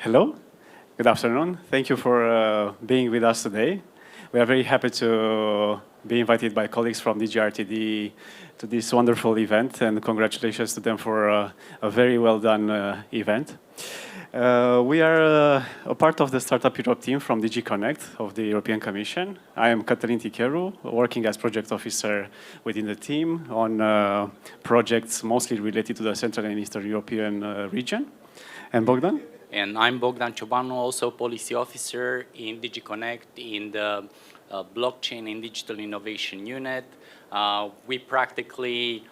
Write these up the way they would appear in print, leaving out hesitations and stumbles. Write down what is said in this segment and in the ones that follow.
Hello, good afternoon. Thank you for being with us today. We are very happy to be invited by colleagues from DGRTD to this wonderful event, and congratulations to them for a very well done event. We are a part of the Startup Europe team from DG Connect of the European Commission. I am Cătălin Ticheru, working as project officer within the team on projects mostly related to the Central and Eastern European region. And Bogdan? And I'm Bogdan Ciobanu, also policy officer in DG Connect in the blockchain and digital innovation unit. We practically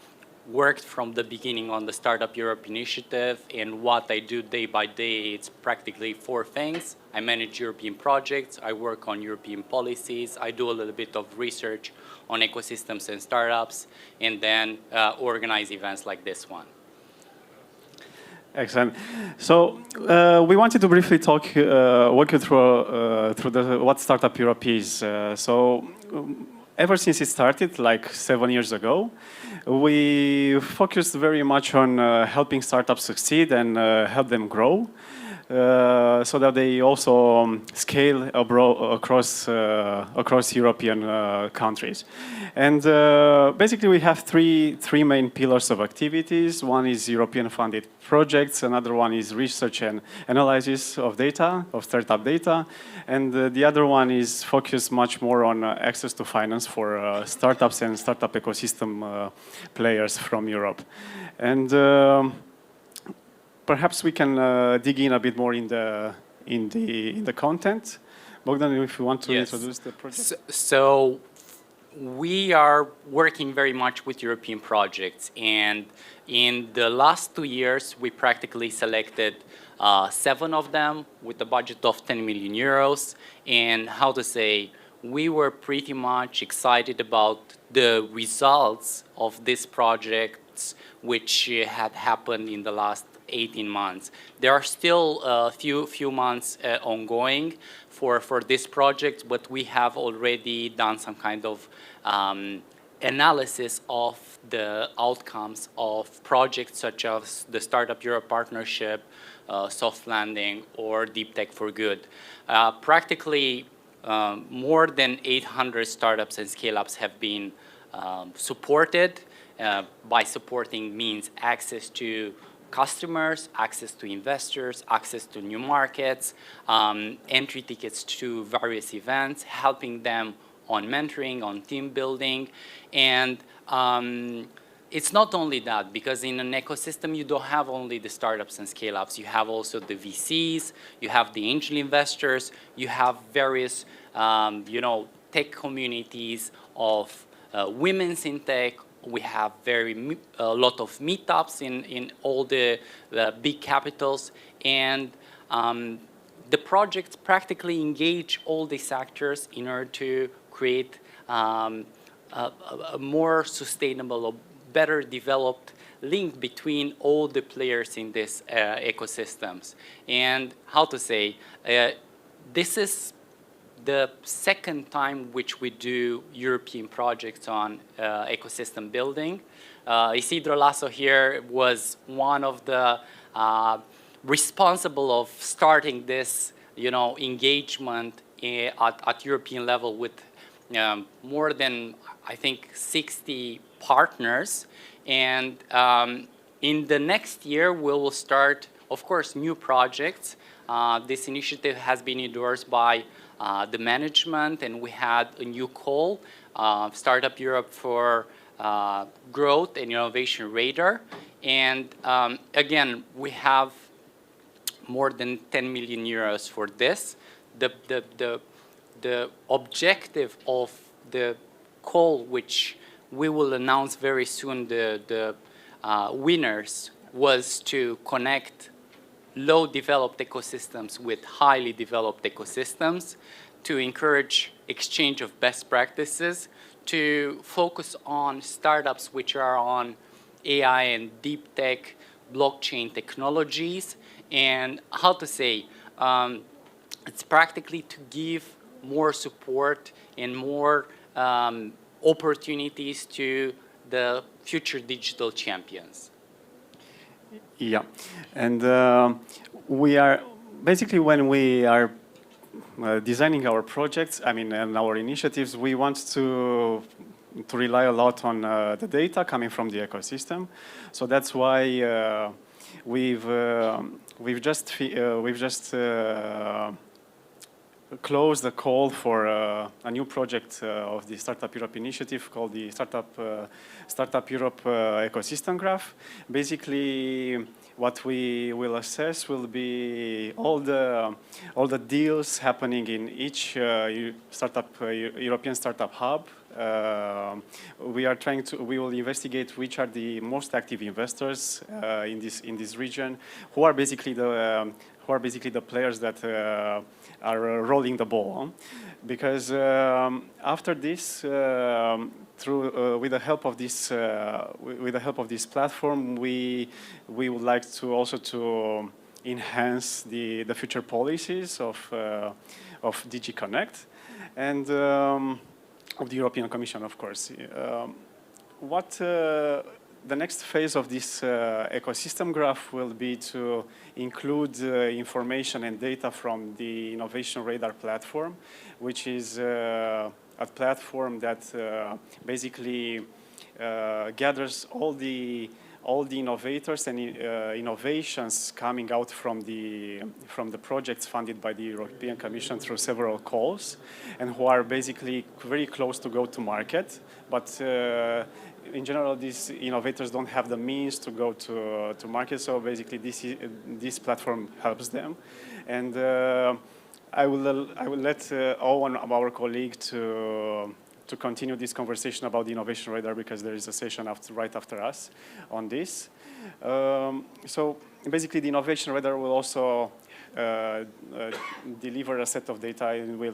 worked from the beginning on the Startup Europe initiative, and what I do day by day, it's practically four things. I manage European projects, I work on European policies, I do a little bit of research on ecosystems and startups, and then organize events like this one. Excellent. So we wanted to briefly walk you through what Startup Europe is. Ever since it started, like 7 years ago, we focused very much on helping startups succeed and help them grow, so that they also scale across European countries. And basically, we have three main pillars of activities. One is European-funded projects. Another one is research and analysis of data, of startup data. And the other one is focused much more on access to finance for startups and startup ecosystem players from Europe. And perhaps we can dig in a bit more in the content. Bogdan, if you want to introduce the project. So we are working very much with European projects, and in the last 2 years, we practically selected 7 of them with a budget of 10 million euros. And how to say, we were pretty much excited about the results of these projects which had happened in the last 18 months. There are still a few months ongoing for this project, but we have already done some kind of analysis of the outcomes of projects such as the Startup Europe Partnership, Soft Landing, or Deep Tech for Good. Practically more than 800 startups and scale-ups have been supported. By supporting means access to customers, access to investors, access to new markets, entry tickets to various events, helping them on mentoring, on team building. And it's not only that, because in an ecosystem, you don't have only the startups and scale-ups. You have also the VCs, you have the angel investors, you have various tech communities of women's in tech. We have a lot of meetups in all the big capitals, and the projects practically engage all these actors in order to create a more sustainable or better developed link between all the players in these ecosystems. And how to say, this is the second time which we do European projects on ecosystem building. Isidro Lasso here was one of the responsible of starting this, engagement at European level with more than, I think, 60 partners. And in the next year, we will start, of course, new projects. This initiative has been endorsed by the management, and we had a new call, Startup Europe for Growth and Innovation Radar. And again, we have more than 10 million euros for this. The objective of the call, which we will announce very soon, the winners, was to connect low developed ecosystems with highly developed ecosystems, to encourage exchange of best practices, to focus on startups which are on AI and deep tech, blockchain technologies, and how to say, it's practically to give more support and more opportunities to the future digital champions. Yeah, and we are basically, when we are designing our projects, and our initiatives, we want to rely a lot on the data coming from the ecosystem. So that's why we've just closed the call for a new project of the Startup Europe initiative called the Startup Europe Ecosystem Graph. Basically, what we will assess will be all the deals happening in each European startup hub. We will investigate which are the most active investors in this region, who are basically the players that are rolling the ball. Because after this, with the help of this platform, we would like to also enhance the future policies of DG Connect and of the European Commission, of course. The next phase of this ecosystem graph will be to include information and data from the Innovation Radar platform, which is a platform that basically gathers all the innovators and innovations coming out from the projects funded by the European Commission through several calls, and who are basically very close to go to market, but in general, these innovators don't have the means to go to market, so basically this platform helps them. And I will let Owen, our colleague, to continue this conversation about the Innovation Radar, because there is a session right after us on this. So basically, the Innovation Radar will also deliver a set of data, and we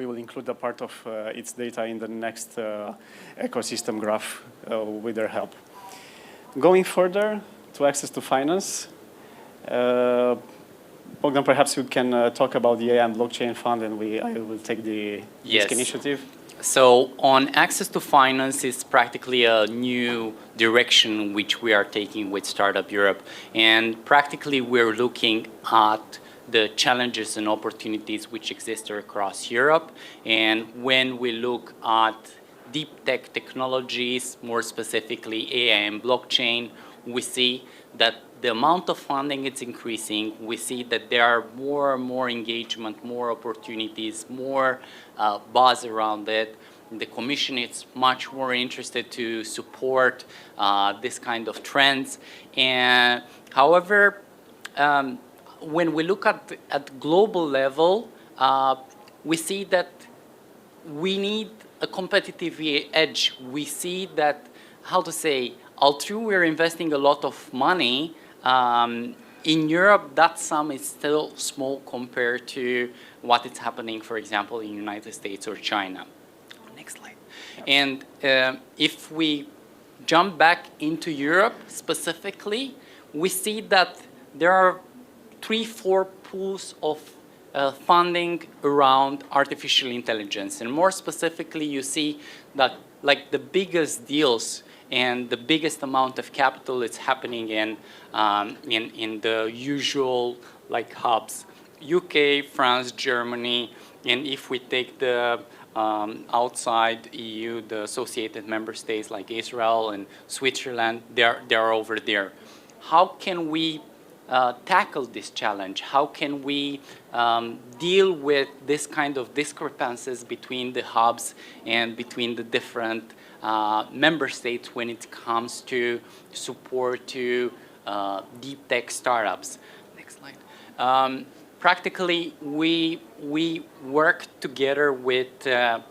will include a part of its data in the next ecosystem graph with their help. Going further to access to finance, Bogdan, perhaps you can talk about the AI and blockchain fund, and I will take this initiative. So on access to finance is practically a new direction which we are taking with Startup Europe. And practically we're looking at the challenges and opportunities which exist across Europe. And when we look at deep tech technologies, more specifically AI and blockchain, we see that the amount of funding is increasing. We see that there are more and more engagement, more opportunities, more buzz around it. The Commission is much more interested to support this kind of trends. And however, when we look at global level, we see that we need a competitive edge. We see that, although we're investing a lot of money, in Europe, that sum is still small compared to what is happening, for example, in the United States or China. Next slide. And if we jump back into Europe specifically, we see that there are 3-4 pools of funding around artificial intelligence. And more specifically, you see that like the biggest deals and the biggest amount of capital is happening in the usual like hubs, UK, France, Germany, and if we take the outside EU, the associated member states like Israel and Switzerland, they're over there. How can we tackle this challenge? How can we deal with this kind of discrepancies between the hubs and between the different member states when it comes to support to deep tech startups? Next slide. Practically, we work together with the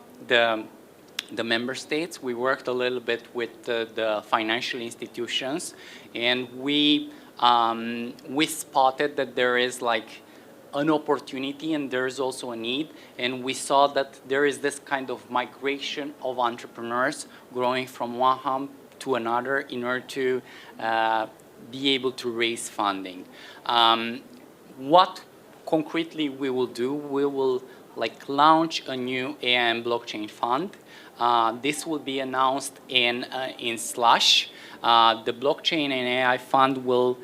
member states. We worked a little bit with the financial institutions, and we spotted that there is like an opportunity and there is also a need, and we saw that there is this kind of migration of entrepreneurs growing from one hub to another in order to be able to raise funding. What concretely we will do, we will like launch a new AI and blockchain fund. This will be announced in Slush. The blockchain and AI fund will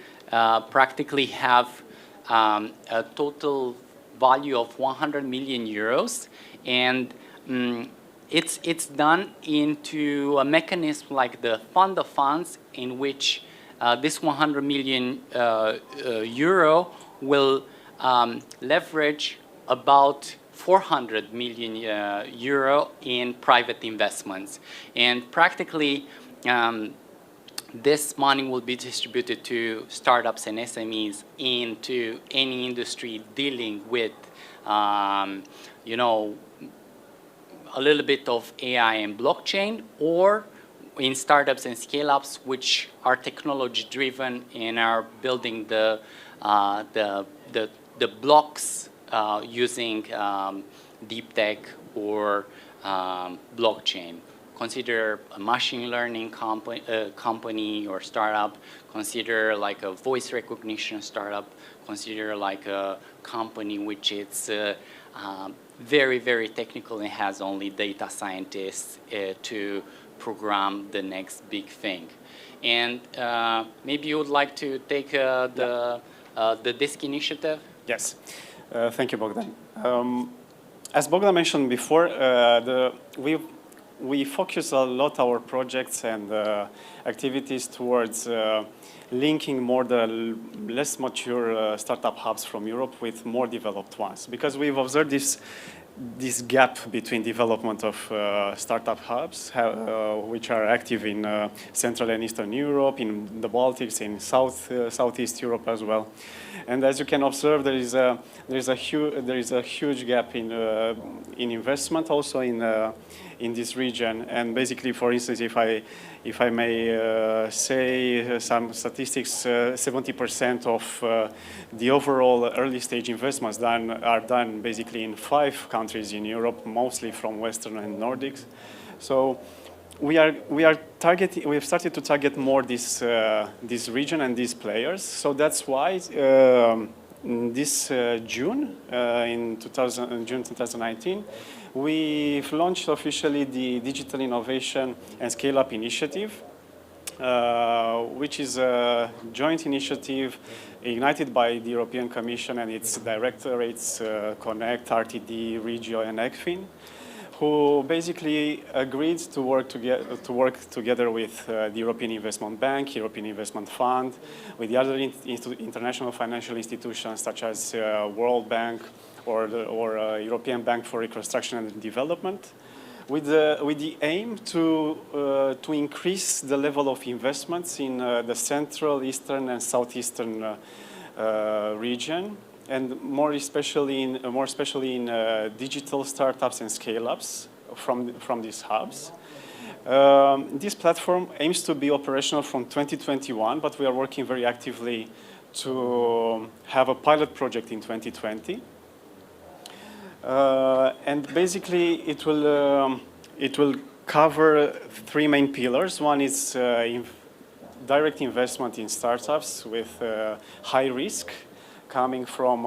practically have a total value of 100 million euros, and it's done into a mechanism like the fund of funds, in which this 100 million euro will leverage about 400 million euro in private investments. And practically, this money will be distributed to startups and SMEs into any industry dealing with, you know, a little bit of AI and blockchain, or in startups and scale-ups which are technology-driven and are building the blocks using deep tech or blockchain. Consider a machine learning company or startup. Consider like a voice recognition startup. Consider like a company which is very, very technical and has only data scientists to program the next big thing. And maybe you would like to take the DISC initiative? Yes. Thank you, Bogdan. As Bogdan mentioned before, we focus a lot our projects and activities towards linking more the less mature startup hubs from Europe with more developed ones, because we've observed this gap between development of startup hubs, which are active in Central and Eastern Europe, in the Baltics, in Southeast Europe as well. And as you can observe, there is a huge gap in investment also in this region. And basically, for instance, if I may say some statistics, 70% of the overall early stage investments are done basically in 5 countries in Europe, mostly from Western and Nordics. So we have started to target more this region and these players. So that's why this June, in June 2019, we've launched officially the Digital Innovation and Scale-Up Initiative, which is a joint initiative ignited by the European Commission and its directorates, Connect, RTD, Regio, and ECFIN, who basically agreed to work together with the European Investment Bank, European Investment Fund, with the other international financial institutions such as World Bank or European Bank for Reconstruction and Development, with the aim to increase the level of investments in the Central, Eastern, and Southeastern region, and more especially in digital startups and scale-ups from these hubs. This platform aims to be operational from 2021, but we are working very actively to have a pilot project in 2020. And basically, it will cover 3 main pillars. One is direct investment in startups with high risk, coming from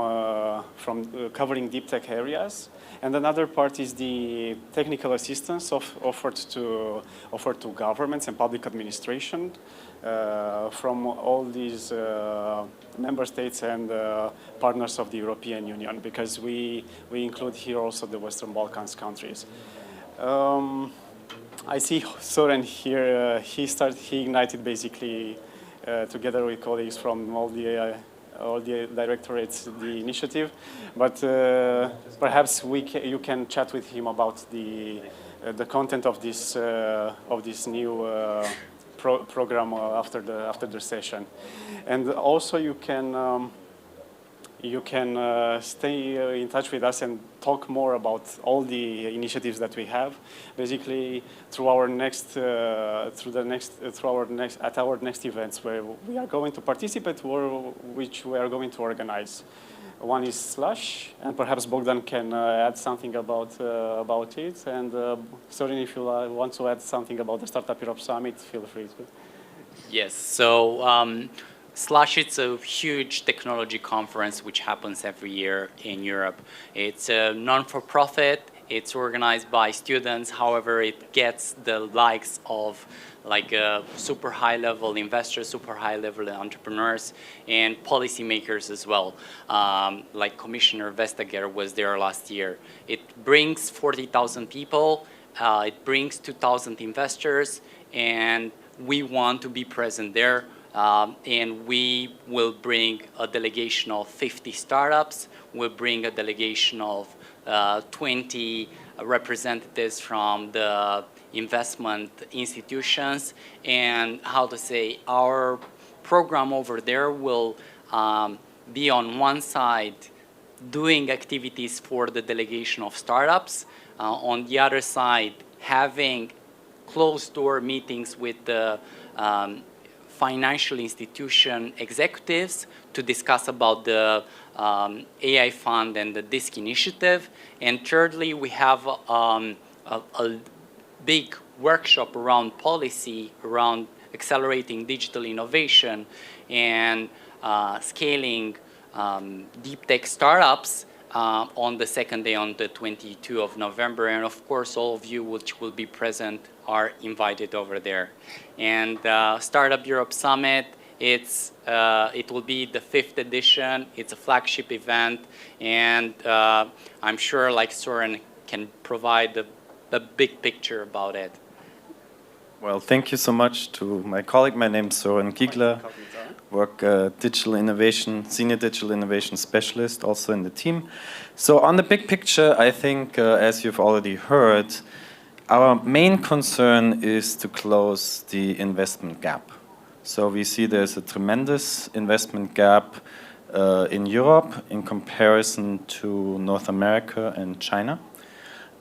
covering deep tech areas, and another part is the technical assistance offered to governments and public administration from all these member states and partners of the European Union, because we include here also the Western Balkans countries. I see Soren here. He ignited basically together with colleagues from all the directorates the initiative, but perhaps you can chat with him about the content of this new program after the session. And also you can stay in touch with us and talk more about all the initiatives that we have, basically through our next events where we are going to participate, or which we are going to organize. One is Slash, and perhaps Bogdan can add something about it. And Sorin, if you want to add something about the Startup Europe Summit, feel free to. Yes. So Slash, it's a huge technology conference which happens every year in Europe. It's a non-for-profit. It's organized by students. However, it gets the likes of like super high-level investors, super high-level entrepreneurs, and policymakers as well. Like Commissioner Vestager was there last year. It brings 40,000 people. It brings 2,000 investors, and we want to be present there. And we will bring a delegation of 50 startups. We'll bring a delegation of 20 representatives from the investment institutions. And how to say, our program over there will be on one side doing activities for the delegation of startups. On the other side, having closed-door meetings with the financial institution executives to discuss about the AI fund and the DISC initiative. And thirdly, we have a big workshop around policy, around accelerating digital innovation and scaling deep tech startups on the second day, on the 22nd of November. And of course, all of you which will be present are invited over there. And Startup Europe Summit, it will be the 5th edition. It's a flagship event. And I'm sure like Soren can provide the big picture about it. Well, thank you so much to my colleague. My name is Soren Giegler. Work digital innovation, senior digital innovation specialist, also in the team. So on the big picture, I think, as you've already heard, our main concern is to close the investment gap. So we see there's a tremendous investment gap in Europe in comparison to North America and China.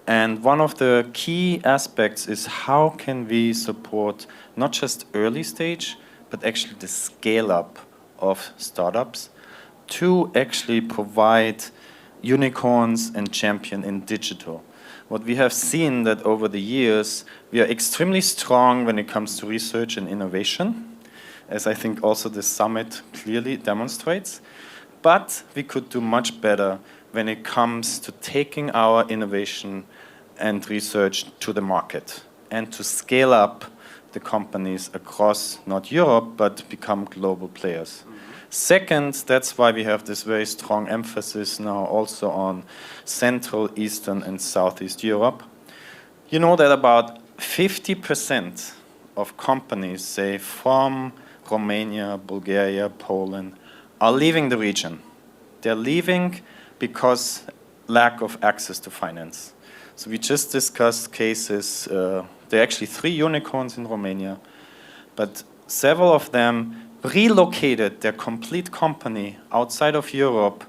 And one of the key aspects is how can we support not just early stage, but actually the scale up of startups to actually provide unicorns and champion in digital. What we have seen that over the years, we are extremely strong when it comes to research and innovation, as I think also the summit clearly demonstrates. But we could do much better when it comes to taking our innovation and research to the market and to scale up the companies across not Europe, but become global players. Second, that's why we have this very strong emphasis now also on Central, Eastern, and Southeast Europe. You know that about 50% of companies, say from Romania, Bulgaria, Poland, are leaving the region. They're leaving because lack of access to finance. So we just discussed cases, there are actually 3 unicorns in Romania, but several of them relocated their complete company outside of Europe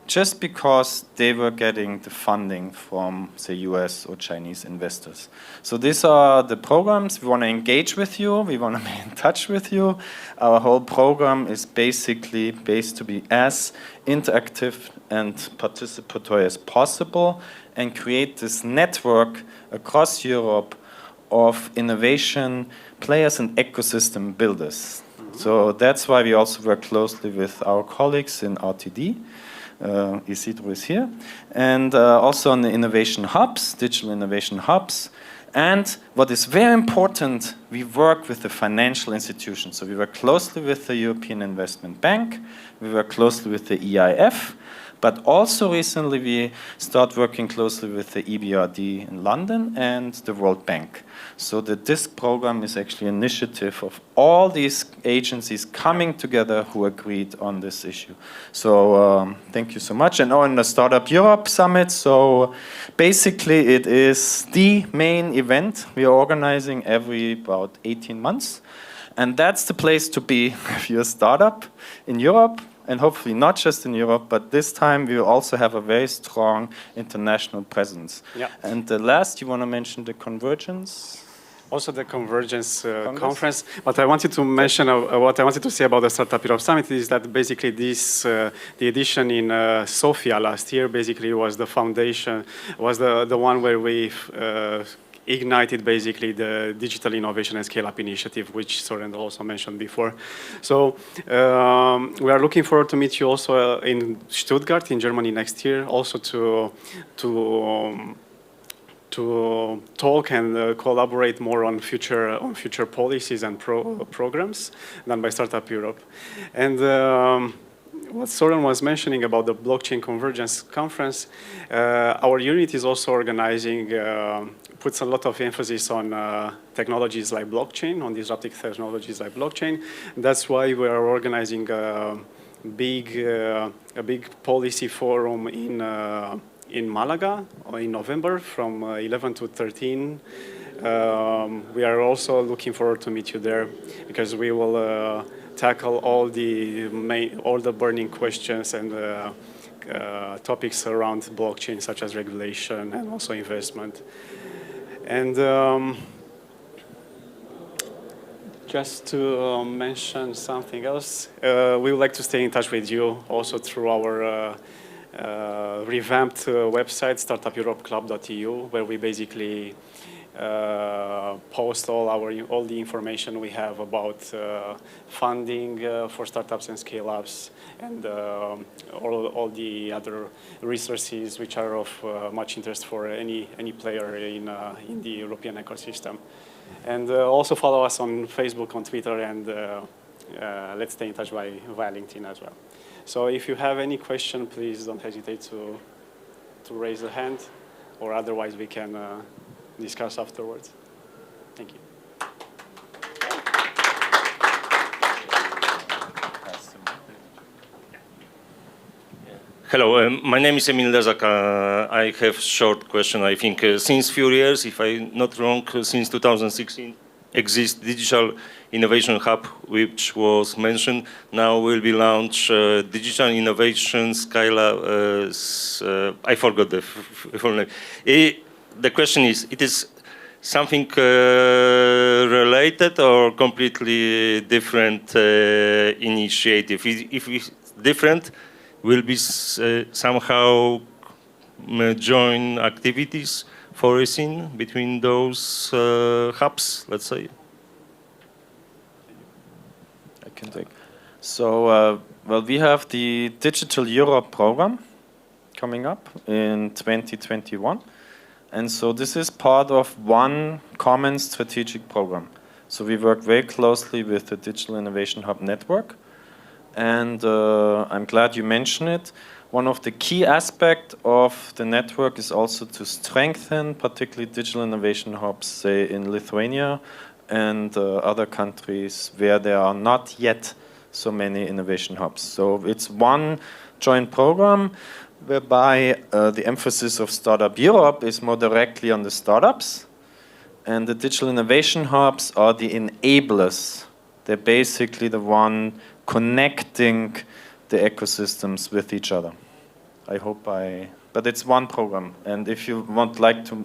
just because they were getting the funding from, say, US or Chinese investors. So these are the programs. We want to engage with you. We want to be in touch with you. Our whole program is basically based to be as interactive and participatory as possible and create this network across Europe of innovation players and ecosystem builders. So that's why we also work closely with our colleagues in RTD. Isidro is here. And also on the innovation hubs, digital innovation hubs. And what is very important, we work with the financial institutions. So we work closely with the European Investment Bank. We work closely with the EIF. But also recently we start working closely with the EBRD in London and the World Bank. So the DISC program is actually an initiative of all these agencies coming together who agreed on this issue. So thank you so much. And on the Startup Europe Summit, so basically it is the main event we are organizing every about 18 months. And that's the place to be if you're a startup in Europe. And hopefully not just in Europe, but this time we will also have a very strong international presence. Yeah. And the last, you want to mention the Convergence? Also the Convergence conference. What I wanted to mention, what I wanted to say about the Startup Europe Summit is that basically this, the edition in Sofia last year, basically was the foundation, was the one where we ignited basically the digital innovation and scale-up initiative, which Soren also mentioned before. So we are looking forward to meet you also in Stuttgart in Germany next year, also to to talk and collaborate more on future policies and programs done by Startup Europe. And what Soren was mentioning about the Blockchain Convergence Conference, our unit is also organizing, puts a lot of emphasis on technologies like blockchain, on disruptive technologies like blockchain. That's why we are organizing a big policy forum in Malaga in November from 11 to 13. We are also looking forward to meet you there because we will tackle all the burning questions and topics around blockchain, such as regulation and also investment. And just to mention something else, we would like to stay in touch with you also through our revamped website, startupeuropeclub.eu, where we basically post all the information we have about funding for startups and scale-ups, and all the other resources which are of much interest for any player in the European ecosystem. And also follow us on Facebook, on Twitter, and let's stay in touch via LinkedIn as well. So if you have any question, please don't hesitate to raise a hand, or otherwise we can discuss afterwards. Thank you. Hello, my name is Emil Lezak. I have a short question. I think since few years, if I'm not wrong, since 2016, exists Digital Innovation Hub, which was mentioned. Now will be launched Digital Innovation Scala. I forgot the full name. The question is, it is something related or completely different initiative? If it's different, will be somehow joint activities foreseen between those hubs, let's say? I can take. So, well, we have the Digital Europe program coming up in 2021. And so this is part of one common strategic program. So we work very closely with the Digital Innovation Hub network. And I'm glad you mentioned it. One of the key aspects of the network is also to strengthen particularly digital innovation hubs, say in Lithuania and other countries where there are not yet so many innovation hubs. So it's one joint program whereby the emphasis of Startup Europe is more directly on the startups, and the digital innovation hubs are the enablers. They're basically the one connecting the ecosystems with each other. But it's one program, and if you want to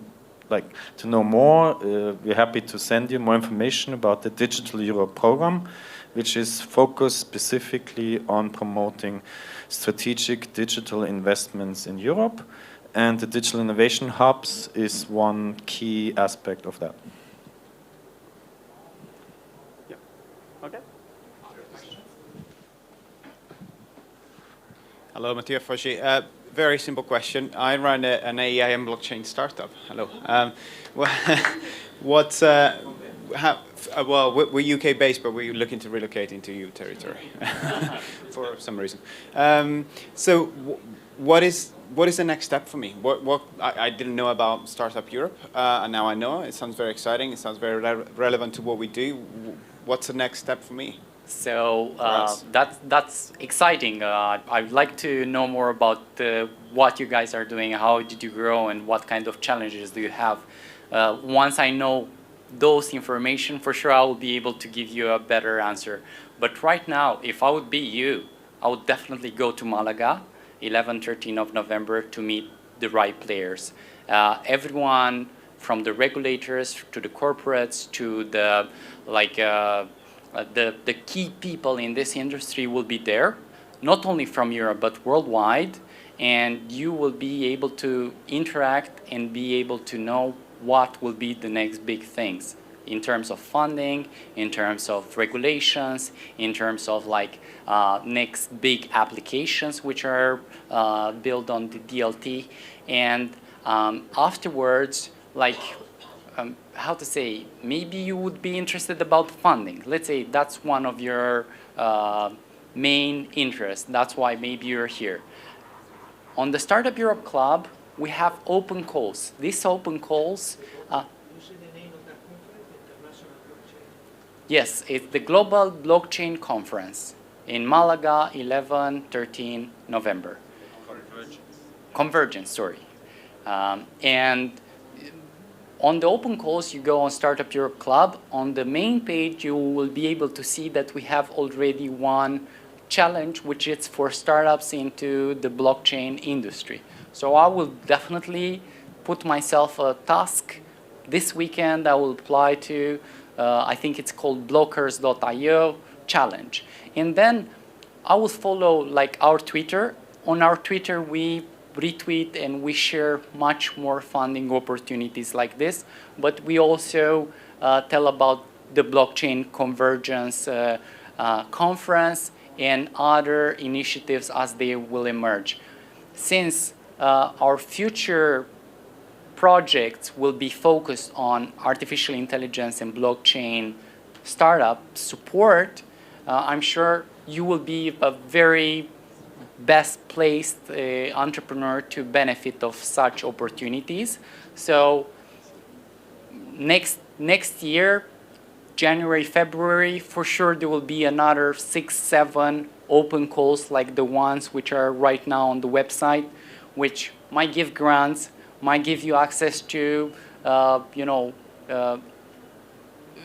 know more, we're happy to send you more information about the Digital Europe program, which is focused specifically on promoting strategic digital investments in Europe, and the digital innovation hubs is one key aspect of that. Yeah. Okay. Hello, Mattia Foggi. Very simple question. I run an AI and blockchain startup. Hello. Well, we're UK based, but we're looking to relocate into EU territory for some reason. So, what is the next step for me? I didn't know about Startup Europe, and now I know. It sounds very exciting. It sounds very relevant to what we do. What's the next step for me? So that's exciting. I'd like to know more about what you guys are doing, how did you grow, and what kind of challenges do you have. Once I know those information, for sure I will be able to give you a better answer. But right now, if I would be you, I would definitely go to Malaga, 11-13 of November, to meet the right players. Everyone from the regulators to the corporates to the the key people in this industry will be there, not only from Europe, but worldwide. And you will be able to interact and be able to know what will be the next big things in terms of funding, in terms of regulations, in terms of next big applications which are built on the DLT. And afterwards, like, how to say, maybe you would be interested about funding. Let's say that's one of your main interests. That's why maybe you're here. On the Startup Europe Club, we have open calls. These open calls, yes, it's the Global Blockchain Conference in Malaga, 11-13 November. Convergence, sorry. And on the open calls, you go on Startup Europe Club. On the main page, you will be able to see that we have already one challenge, which is for startups into the blockchain industry. So I will definitely put myself a task. This weekend, I will apply to, I think it's called blockers.io challenge. And then I will follow like our Twitter. On our Twitter, we retweet and we share much more funding opportunities like this, but we also tell about the blockchain convergence conference and other initiatives as they will emerge. Since our future projects will be focused on artificial intelligence and blockchain startup support, I'm sure you will be a very best placed entrepreneur to benefit of such opportunities. So next year, January, February, for sure there will be another 6-7 open calls like the ones which are right now on the website, which might give grants, might give you access to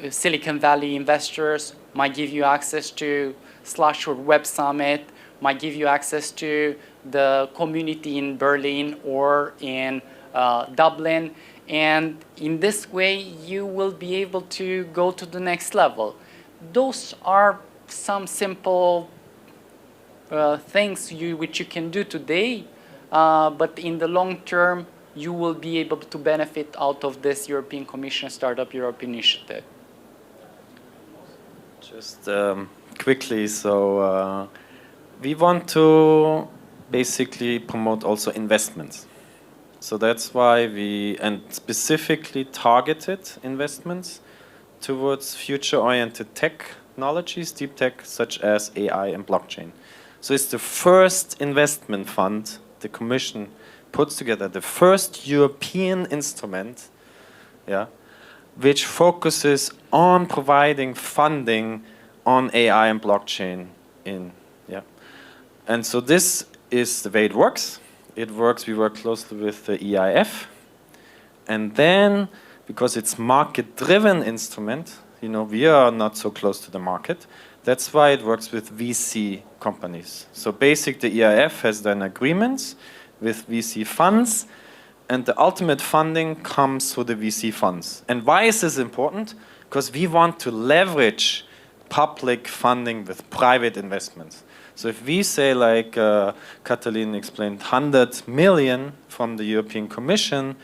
Silicon Valley investors, might give you access to Slasher Web Summit, might give you access to the community in Berlin or in Dublin. And in this way, you will be able to go to the next level. Those are some simple things which you can do today, but in the long term, you will be able to benefit out of this European Commission Startup Europe initiative. Just quickly, so we want to basically promote also investments. So that's why and specifically targeted investments towards future-oriented technologies, deep tech, such as AI and blockchain. So it's the first investment fund the Commission puts together, the first European instrument, which focuses on providing funding on AI and blockchain And so this is the way it works. We work closely with the EIF. And then, because it's market-driven instrument, we are not so close to the market. That's why it works with VC companies. So basically, the EIF has done agreements with VC funds, and the ultimate funding comes through the VC funds. And why is this important? Because we want to leverage public funding with private investments. So if we say, like Katalin explained, 100 million from the European Commission,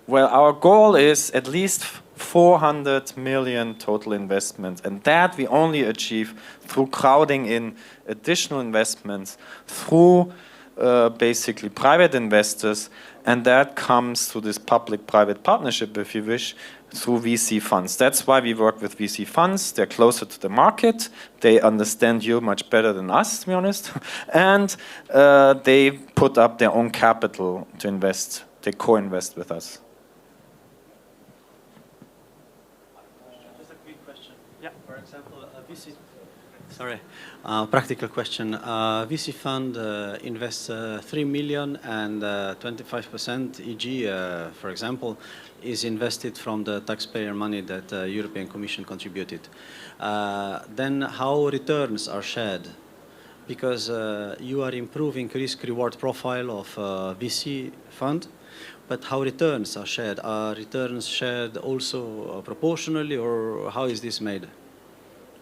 well, our goal is at least 400 million total investment. And that we only achieve through crowding in additional investments, through basically private investors, and that comes through this public-private partnership, if you wish, through VC funds. That's why we work with VC funds. They're closer to the market. They understand you much better than us, to be honest. And they put up their own capital to invest. They co-invest with us. Just a quick question. Yeah. For example, VC. Sorry. Practical question. VC fund invests 3 million and 25%, e.g., for example, is invested from the taxpayer money that the European Commission contributed. Then how returns are shared? Because you are improving risk-reward profile of VC fund, but how returns are shared? Are returns shared also proportionally, or how is this made?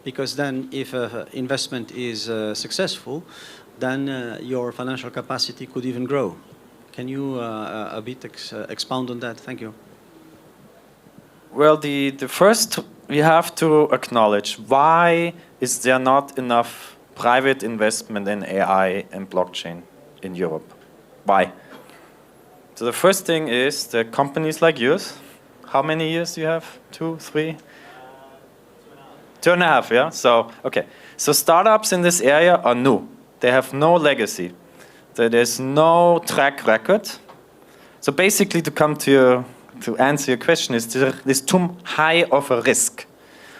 Because then if investment is successful, then your financial capacity could even grow. Can you a bit expound on that? Thank you. Well, the first, we have to acknowledge, why is there not enough private investment in AI and blockchain in Europe? Why? So the first thing is that companies like yours How many years do you have? 2, 3? 2.5, yeah? So, okay. So startups in this area are new. They have no legacy. There is no track record. So basically, to answer your question, is this too high of a risk.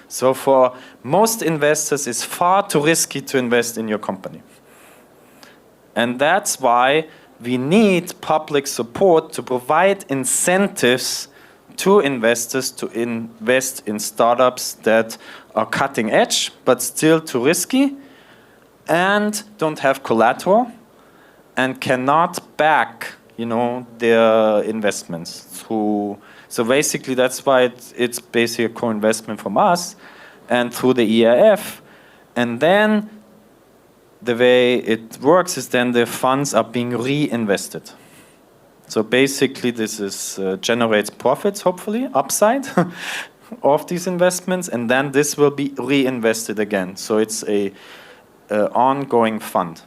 So for most investors, it's far too risky to invest in your company. And that's why we need public support to provide incentives to investors to invest in startups that are cutting edge, but still too risky, and don't have collateral, and cannot back, their investments through. So basically, that's why it's basically a co-investment from us, and through the EIF, and then the way it works is then the funds are being reinvested. So basically, this is generates profits, hopefully, upside of these investments, and then this will be reinvested again. So it's a ongoing fund.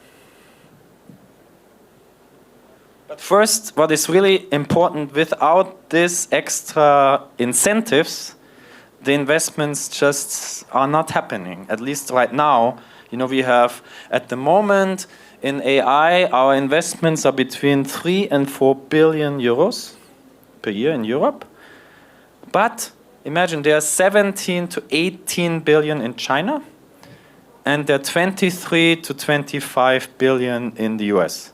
But first, what is really important, without this extra incentives, the investments just are not happening, at least right now. We have, at the moment, in AI, our investments are between 3 and 4 billion euros per year in Europe. But imagine there are 17 to 18 billion in China, and there are 23 to 25 billion in the US.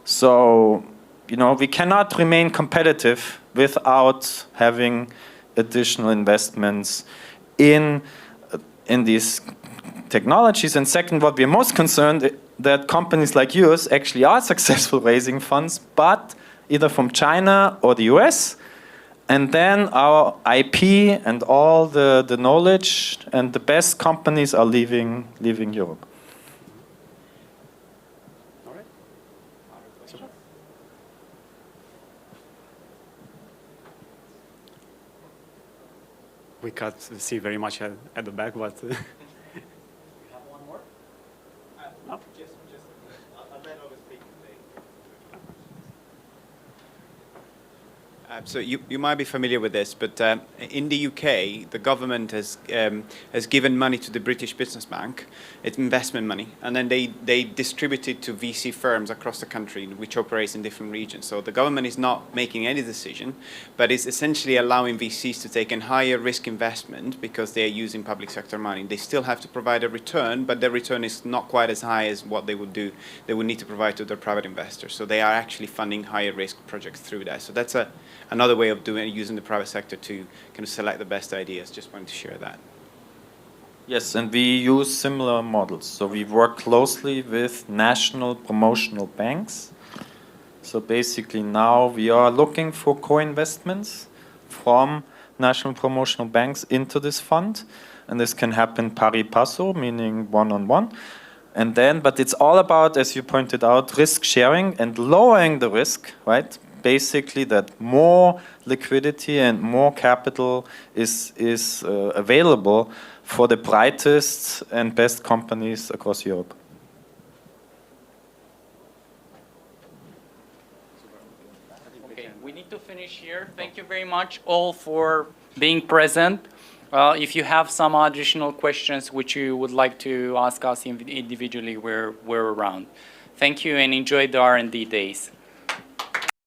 So, we cannot remain competitive without having additional investments in these technologies. And second, what we're most concerned that companies like yours actually are successful raising funds, but either from China or the US, and then our IP and all the knowledge and the best companies are leaving Europe. All right. Super. We can't see very much at the back, but. So you might be familiar with this, but in the UK, the government has given money to the British Business Bank. It's investment money, and then they distribute it to VC firms across the country, which operates in different regions. So the government is not making any decision, but it's essentially allowing VCs to take a higher risk investment because they are using public sector money. They still have to provide a return, but the return is not quite as high as what they would do. They would need to provide to their private investors. So they are actually funding higher risk projects through that. So that's another way of using the private sector to kind of select the best ideas. Just wanted to share that. Yes, and we use similar models. So we work closely with national promotional banks. So basically now we are looking for co-investments from national promotional banks into this fund. And this can happen pari passu, meaning one-on-one. And then, but it's all about, as you pointed out, risk sharing and lowering the risk, right? Basically that more liquidity and more capital is available for the brightest and best companies across Europe. Okay, we need to finish here. Thank you very much all for being present. If you have some additional questions which you would like to ask us individually, we're around. Thank you and enjoy the R&D days.